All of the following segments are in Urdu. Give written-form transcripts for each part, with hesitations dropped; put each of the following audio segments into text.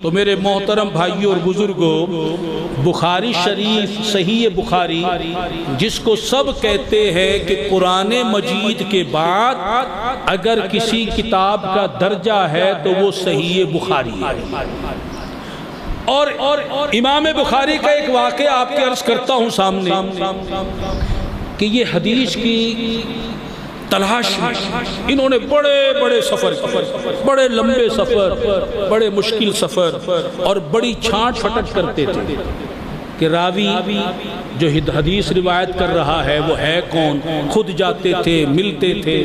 تو میرے محترم بھائیوں اور بزرگوں، بخاری شریف صحیح بخاری جس کو سب کہتے ہیں کہ قرآن مجید کے بعد اگر کسی کتاب کا درجہ ہے تو وہ صحیح بخاری ہے۔ اور امام بخاری کا ایک واقعہ آپ کے عرض کرتا ہوں سامنے کہ یہ حدیث کی تلاش میں انہوں نے بڑے بڑے سفر بڑے لمبے سفر، بڑے مشکل سفر اور بڑی چھانٹ پھٹک کرتے تھے کہ راوی جو حدیث روایت کر رہا ہے وہ ہے کون، خود جاتے تھے، ملتے تھے۔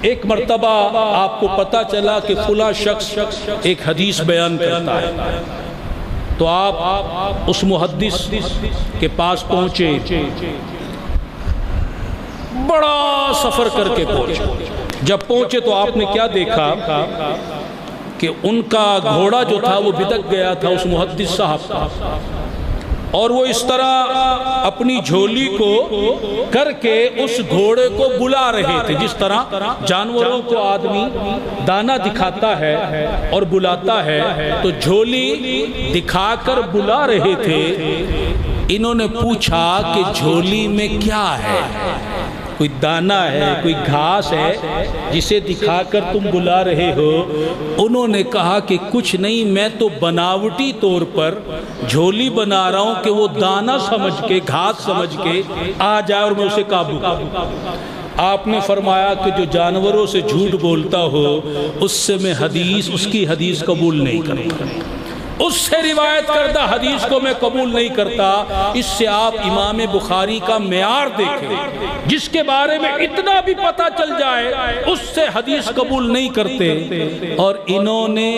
ایک مرتبہ آپ کو پتہ چلا کہ فلاں شخص ایک حدیث بیان کرتا ہے، تو آپ اس محدث کے پاس پہنچے، بڑا سفر کر کے پہنچے۔ جب پہنچے تو آپ نے کیا دیکھا کہ ان کا گھوڑا جو تھا وہ بھٹک گیا تھا اس محدث صاحب کا، اور وہ اس طرح اپنی جھولی کو کر کے اس گھوڑے کو بلا رہے تھے، جس طرح جانوروں کو آدمی دانا دکھاتا ہے اور بلاتا ہے، تو جھولی دکھا کر بلا رہے تھے۔ انہوں نے پوچھا کہ جھولی میں کیا ہے، کوئی دانا ہے، کوئی گھاس ہے جسے دکھا کر تم بلا رہے ہو؟ انہوں نے کہا کہ کچھ نہیں، میں تو بناوٹی طور پر جھولی بنا رہا ہوں کہ وہ دانا سمجھ کے، گھاس سمجھ کے آ جائے اور میں اسے قابو کروں۔ آپ نے فرمایا کہ جو جانوروں سے جھوٹ بولتا ہو اس سے میں اس کی حدیث قبول نہیں کرتا، اس سے روایت کردہ حدیث کو میں قبول نہیں کرتا۔ اس سے آپ امام بخاری کا معیار دیکھیں، جس کے بارے میں اتنا بھی پتہ چل جائے اس سے حدیث قبول نہیں کرتے۔ اور انہوں نے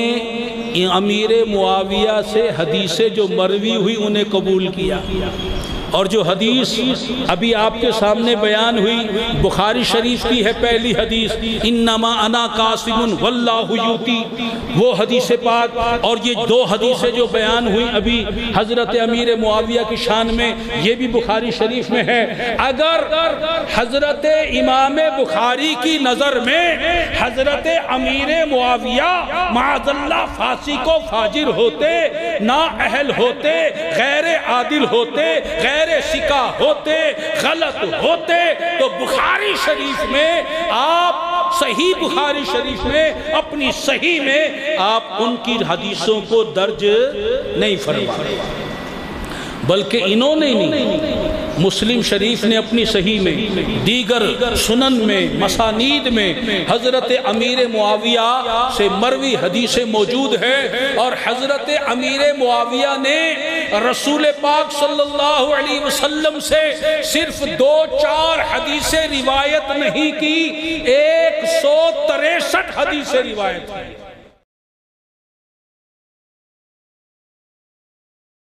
امیر معاویہ سے حدیثیں جو مروی ہوئی انہیں قبول کیا، اور جو حدیث ابھی آپ کے سامنے بیان ہوئی بخاری شریف کی ہے پہلی حدیث، انما انا قاسم واللہ یؤتی، وہ حدیث پاک، اور یہ دو حدیثیں جو بیان ہوئی ابھی حضرت امیر معاویہ کی شان میں، یہ بھی بخاری شریف میں ہے۔ اگر حضرت امام بخاری کی نظر میں حضرت امیر معاویہ معاذ اللہ فاسق و فاجر ہوتے، نااہل ہوتے، غیر عادل ہوتے، غیر سکا ہوتے، غلط ہوتے، تو بخاری شریف میں آپ صحیح بخاری شریف میں اپنی صحیح میں آپ ان کی حدیثوں کو درج نہیں فرمائے، بلکہ انہوں نے نہیں، مسلم شریف نے اپنی صحیح میں، دیگر سنن میں، مسانید میں حضرت امیر معاویہ سے مروی حدیثیں موجود ہیں، اور حضرت امیر معاویہ نے رسول پاک صلی اللہ علیہ وسلم سے صرف 2-4 حدیثیں روایت نہیں کی، 163 حدیثیں روایت کی۔